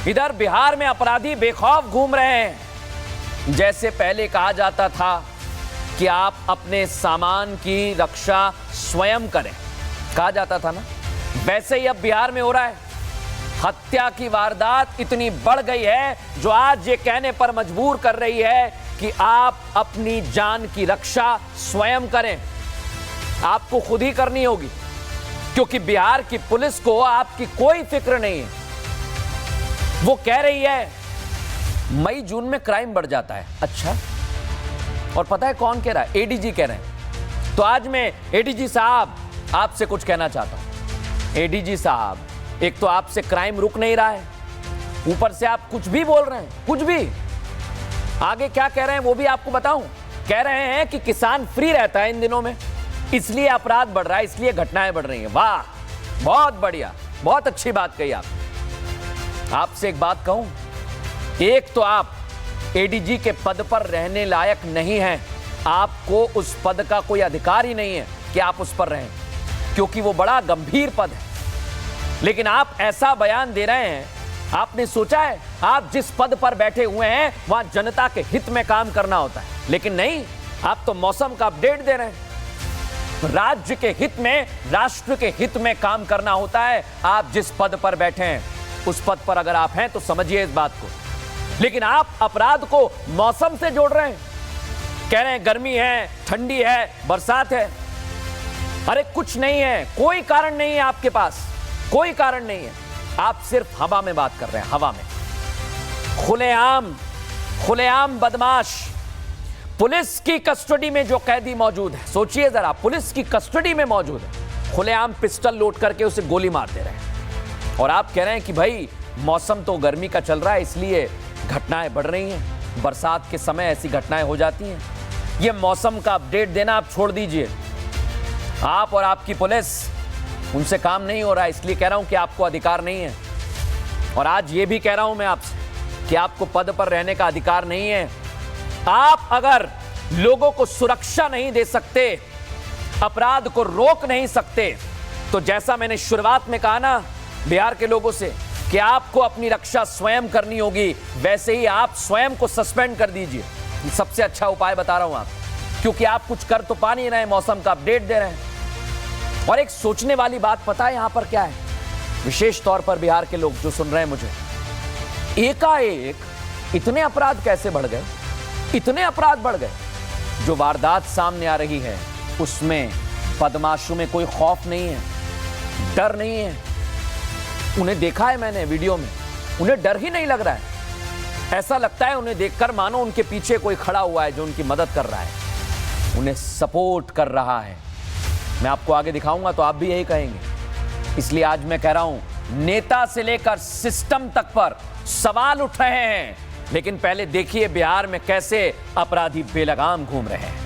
इधर बिहार में अपराधी बेखौफ घूम रहे हैं। जैसे पहले कहा जाता था कि आप अपने सामान की रक्षा स्वयं करें, कहा जाता था ना, वैसे ही अब बिहार में हो रहा है। हत्या की वारदात इतनी बढ़ गई है जो आज ये कहने पर मजबूर कर रही है कि आप अपनी जान की रक्षा स्वयं करें। आपको खुद ही करनी होगी, क्योंकि बिहार की पुलिस को आपकी कोई फिक्र नहीं है। वो कह रही है मई जून में क्राइम बढ़ जाता है। अच्छा, और पता है कौन कह रहा है? एडीजी कह रहे हैं। तो आज मैं एडीजी साहब आपसे कुछ कहना चाहता हूं। एडीजी साहब, एक तो आपसे क्राइम रुक नहीं रहा है, ऊपर से आप कुछ भी बोल रहे हैं, कुछ भी। आगे क्या कह रहे हैं वो भी आपको बताऊं। कह रहे हैं कि किसान फ्री रहता है इन दिनों में, इसलिए अपराध बढ़ रहा है, इसलिए घटनाएं बढ़ रही हैं। वाह, बहुत बढ़िया, बहुत अच्छी बात कही आप। आपसे एक बात कहूं, एक तो आप एडीजी के पद पर रहने लायक नहीं हैं। आपको उस पद का कोई अधिकार ही नहीं है कि आप उस पर रहें, क्योंकि वो बड़ा गंभीर पद है। लेकिन आप ऐसा बयान दे रहे हैं, आपने सोचा है आप जिस पद पर बैठे हुए हैं वहां जनता के हित में काम करना होता है, लेकिन नहीं, आप तो मौसम का अपडेट दे रहे हैं। राज्य के हित में, राष्ट्र के हित में काम करना होता है। आप जिस पद पर बैठे हैं उस पद पर अगर आप हैं तो समझिए इस बात को। लेकिन आप अपराध को मौसम से जोड़ रहे हैं, कह रहे हैं गर्मी है, ठंडी है, बरसात है। अरे कुछ नहीं है, कोई कारण नहीं है आपके पास, कोई कारण नहीं है। आप सिर्फ हवा में बात कर रहे हैं, हवा में। खुलेआम बदमाश पुलिस की कस्टडी में जो कैदी मौजूद है, सोचिए जरा, पुलिस की कस्टडी में मौजूद है, खुलेआम पिस्टल लोड करके उसे गोली मार दे रहे हैं। और आप कह रहे हैं कि भाई मौसम तो गर्मी का चल रहा है, इसलिए घटनाएं बढ़ रही हैं, बरसात के समय ऐसी घटनाएं हो जाती हैं। ये मौसम का अपडेट देना आप छोड़ दीजिए। आप और आपकी पुलिस, उनसे काम नहीं हो रहा है, इसलिए कह रहा हूं कि आपको अधिकार नहीं है। और आज ये भी कह रहा हूं मैं आपसे कि आपको पद पर रहने का अधिकार नहीं है। आप अगर लोगों को सुरक्षा नहीं दे सकते, अपराध को रोक नहीं सकते, तो जैसा मैंने शुरुआत में कहा ना बिहार के लोगों से कि आपको अपनी रक्षा स्वयं करनी होगी, वैसे ही आप स्वयं को सस्पेंड कर दीजिए। सबसे अच्छा उपाय बता रहा हूं आप, क्योंकि आप कुछ कर तो पा नहीं रहे, मौसम का अपडेट दे रहे हैं। और एक सोचने वाली बात पता है यहां पर क्या है, विशेष तौर पर बिहार के लोग जो सुन रहे हैं मुझे, एकाएक इतने अपराध कैसे बढ़ गए? इतने अपराध बढ़ गए। जो वारदात सामने आ रही है उसमें बदमाशों में कोई खौफ नहीं है, डर नहीं है। उन्हें देखा है मैंने वीडियो में, उन्हें डर ही नहीं लग रहा है। ऐसा लगता है उन्हें देखकर मानो उनके पीछे कोई खड़ा हुआ है जो उनकी मदद कर रहा है, उन्हें सपोर्ट कर रहा है। मैं आपको आगे दिखाऊंगा तो आप भी यही कहेंगे। इसलिए आज मैं कह रहा हूं, नेता से लेकर सिस्टम तक पर सवाल उठ रहे हैं। लेकिन पहले देखिए बिहार में कैसे अपराधी बेलगाम घूम रहे हैं।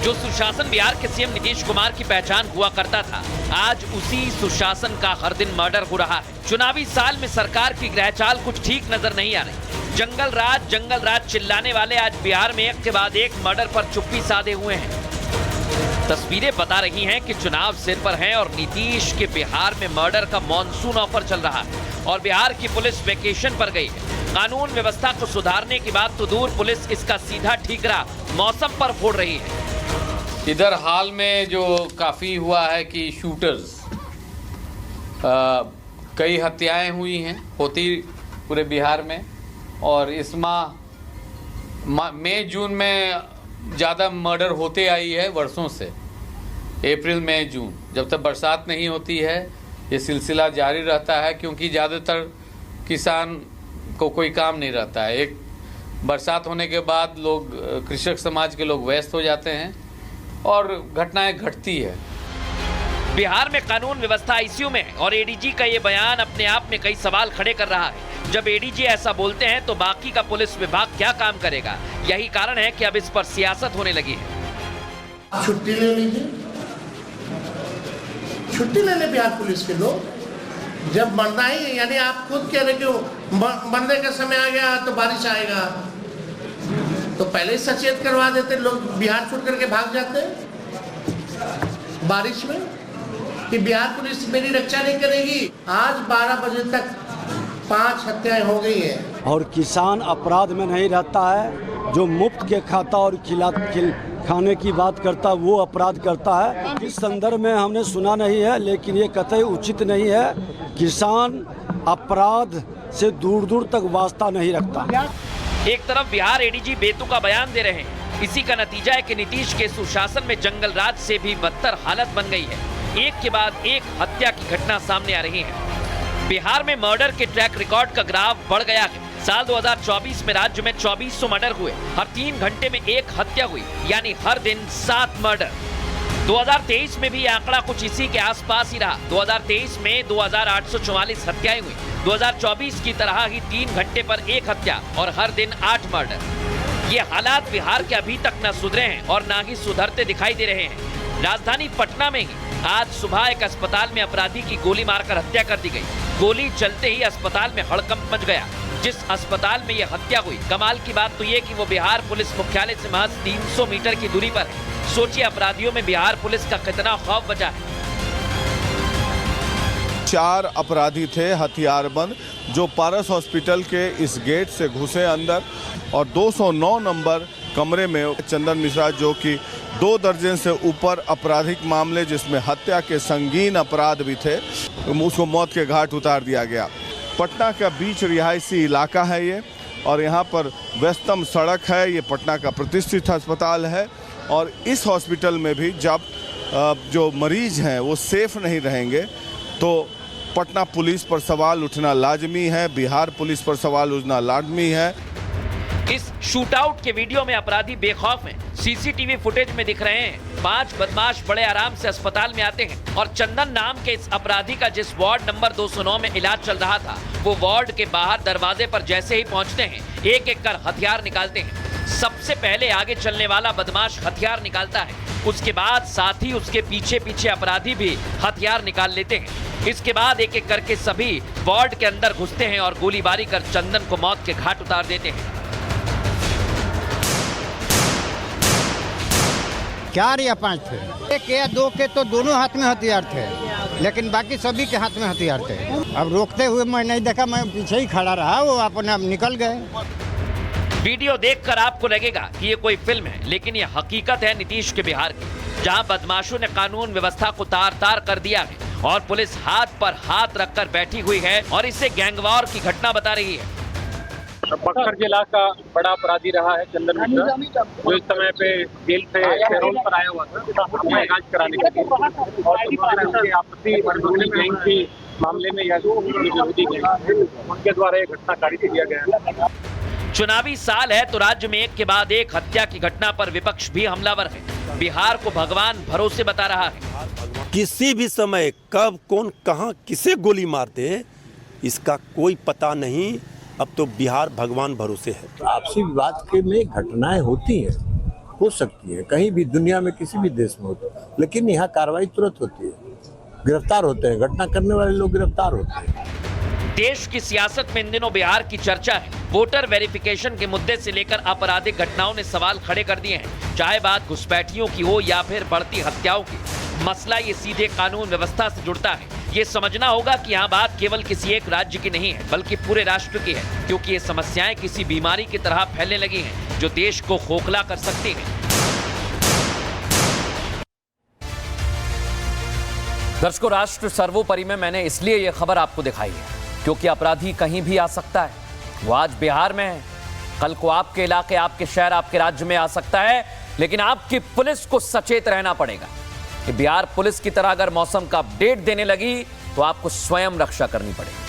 जो सुशासन बिहार के सीएम नीतीश कुमार की पहचान हुआ करता था, आज उसी सुशासन का हर दिन मर्डर हो रहा है। चुनावी साल में सरकार की ग्रहचाल कुछ ठीक नजर नहीं आ रही। जंगल राज चिल्लाने वाले आज बिहार में एक के बाद एक मर्डर पर चुप्पी साधे हुए हैं। तस्वीरें बता रही हैं कि चुनाव सिर पर है और नीतीश के बिहार में मर्डर का मॉनसून ऑफर चल रहा है और बिहार की पुलिस वेकेशन पर गई है। कानून व्यवस्था को सुधारने की बात तो दूर, पुलिस इसका सीधा ठीकरा मौसम पर फोड़ रही है। इधर हाल में जो काफ़ी हुआ है कि शूटर्स, कई हत्याएं हुई हैं, होती पूरे बिहार में। और इस माह मई जून में ज़्यादा मर्डर होते आई है वर्षों से। अप्रैल मई जून, जब तक बरसात नहीं होती है ये सिलसिला जारी रहता है, क्योंकि ज़्यादातर किसान को कोई काम नहीं रहता है। एक बरसात होने के बाद लोग, कृषक समाज के लोग व्यस्त हो जाते हैं और घटनाएं घटती है। बिहार में कानून व्यवस्था आईसीयू में और एडीजी का ये बयान अपने आप में कई सवाल खड़े कर रहा है। जब एडीजी ऐसा बोलते हैं तो बाकी का पुलिस विभाग क्या काम करेगा? यही कारण है कि अब इस पर सियासत होने लगी है। छुट्टी ले लीजिए, छुट्टी ले ले बिहार पुलिस के लोग। जब मरना ही, यानी आप खुद कह रहे कि मरने का समय आ गया तो बारिश आएगा। तो पहले ही सचेत करवा देते, लोग बिहार छोड़ करके भाग जाते बारिश में कि बिहार पुलिस मेरी रक्षा नहीं करेगी। आज 12 बजे तक 5 हत्याएं हो गई हैं। और किसान अपराध में नहीं रहता है, जो मुफ्त के खाता और खाने की बात करता वो अपराध करता है। इस संदर्भ में हमने सुना नहीं है, लेकिन ये कतई उचित नहीं है। किसान अपराध से दूर दूर तक वास्ता नहीं रखता। एक तरफ बिहार एडीजी बेतुका बयान दे रहे हैं, इसी का नतीजा है कि नीतीश के सुशासन में जंगल राज से भी बदतर हालत बन गई है। एक के बाद एक हत्या की घटना सामने आ रही है। बिहार में मर्डर के ट्रैक रिकॉर्ड का ग्राफ बढ़ गया है। साल 2024 में राज्य में 2400 मर्डर हुए, हर 3 घंटे में एक हत्या हुई, यानी हर दिन 7 मर्डर। 2023 में भी आंकड़ा कुछ इसी के आसपास ही रहा। 2023 में 2844 हत्याएं हुई। 2024 की तरह ही 3 घंटे पर एक हत्या और हर दिन 8 मर्डर। ये हालात बिहार के अभी तक न सुधरे हैं और न ही सुधरते दिखाई दे रहे हैं। राजधानी पटना में ही आज सुबह एक अस्पताल में अपराधी की गोली मारकर हत्या कर दी गई। गोली चलते ही अस्पताल में हड़कंप मच गया। जिस अस्पताल में यह हत्या हुई, कमाल की बात तो ये कि वो बिहार पुलिस मुख्यालय से महज 300 मीटर की दूरी पर है। सोचिए अपराधियों में बिहार पुलिस का कितना खौफ बचा है। 4 अपराधी थे हथियारबंद, जो पारस हॉस्पिटल के इस गेट से घुसे अंदर और 209 नंबर कमरे में चंदन मिश्रा, जो कि 2 दर्जन से ऊपर आपराधिक मामले जिसमें हत्या के संगीन अपराध भी थे, उसको मौत के घाट उतार दिया गया। पटना का बीच रिहायशी इलाका है ये, और यहाँ पर व्यस्तम सड़क है। ये पटना का प्रतिष्ठित अस्पताल है, और इस हॉस्पिटल में भी जब जो मरीज हैं वो सेफ नहीं रहेंगे तो पटना पुलिस पर सवाल उठना लाजमी है, बिहार पुलिस पर सवाल उठना लाजमी है। इस शूटआउट के वीडियो में अपराधी बेखौफ हैं। सीसीटीवी फुटेज में दिख रहे हैं 5 बदमाश बड़े आराम से अस्पताल में आते हैं और चंदन नाम के इस अपराधी का जिस वार्ड नंबर 209 में इलाज चल रहा था, वो वार्ड के बाहर दरवाजे पर जैसे ही पहुंचते हैं, एक एक कर हथियार निकालते हैं। सबसे पहले आगे चलने वाला बदमाश हथियार निकालता है, उसके बाद साथ ही उसके पीछे पीछे अपराधी भी हथियार निकाल लेते हैं। इसके बाद एक एक करके सभी वार्ड के अंदर घुसते हैं और गोलीबारी कर चंदन को मौत के घाट उतार देते हैं। 4 या 5 थे, 1 या 2 के तो दोनों हाथ में हथियार थे, लेकिन बाकी सभी के हाथ में हथियार थे। अब रोकते हुए मैं नहीं देखा, मैं पीछे ही खड़ा रहा, वो अपने आप निकल गए। वीडियो देखकर आपको लगेगा कि ये कोई फिल्म है, लेकिन ये हकीकत है नीतीश के बिहार की, जहां बदमाशों ने कानून व्यवस्था को तार-तार कर दिया है और पुलिस हाथ पर हाथ रखकर बैठी हुई है और इसे गैंगवॉर की घटना बता रही है। बक्सर जिला का बड़ा अपराधी रहा है चंदन मिश्रा, जो इस समय पे जेल से पैरोल पर आया हुआ था अपना इलाज कराने के लिए, और आपसी गैंग के मामले में या विरोधी गैंग उनके द्वारा एक घटना कारित किया गया। चुनावी साल है तो राज्य में एक के बाद एक हत्या की घटना पर विपक्ष भी हमलावर है। बिहार को भगवान भरोसे बता रहा है। किसी भी समय कब कौन कहां किसे गोली मार दे इसका कोई पता नहीं। अब तो बिहार भगवान भरोसे है। आपसी विवाद के में घटनाएं होती हैं, हो सकती है कहीं भी दुनिया में किसी भी देश में होती है, लेकिन यहाँ कार्रवाई तुरंत होती है, गिरफ्तार होते हैं, घटना करने वाले लोग गिरफ्तार होते हैं। देश की सियासत में इन दिनों बिहार की चर्चा है। वोटर वेरिफिकेशन के मुद्दे से लेकर आपराधिक घटनाओं ने सवाल खड़े कर दिए हैं, चाहे बात घुसपैठियों की हो या फिर बढ़ती हत्याओं की। मसला ये सीधे कानून व्यवस्था से जुड़ता है। ये समझना होगा कि यहाँ बात केवल किसी एक राज्य की नहीं है, बल्कि पूरे राष्ट्र की है, क्योंकि ये समस्याएं किसी बीमारी की तरह फैलने लगी हैं, जो देश को खोखला कर सकती है। दर्शकों, राष्ट्र सर्वोपरि में मैंने इसलिए यह खबर आपको दिखाई है क्योंकि अपराधी कहीं भी आ सकता है। वो आज बिहार में है, कल को आपके इलाके, आपके शहर, आपके राज्य में आ सकता है। लेकिन आपकी पुलिस को सचेत रहना पड़ेगा कि बिहार पुलिस की तरह अगर मौसम का अपडेट देने लगी तो आपको स्वयं रक्षा करनी पड़ेगी।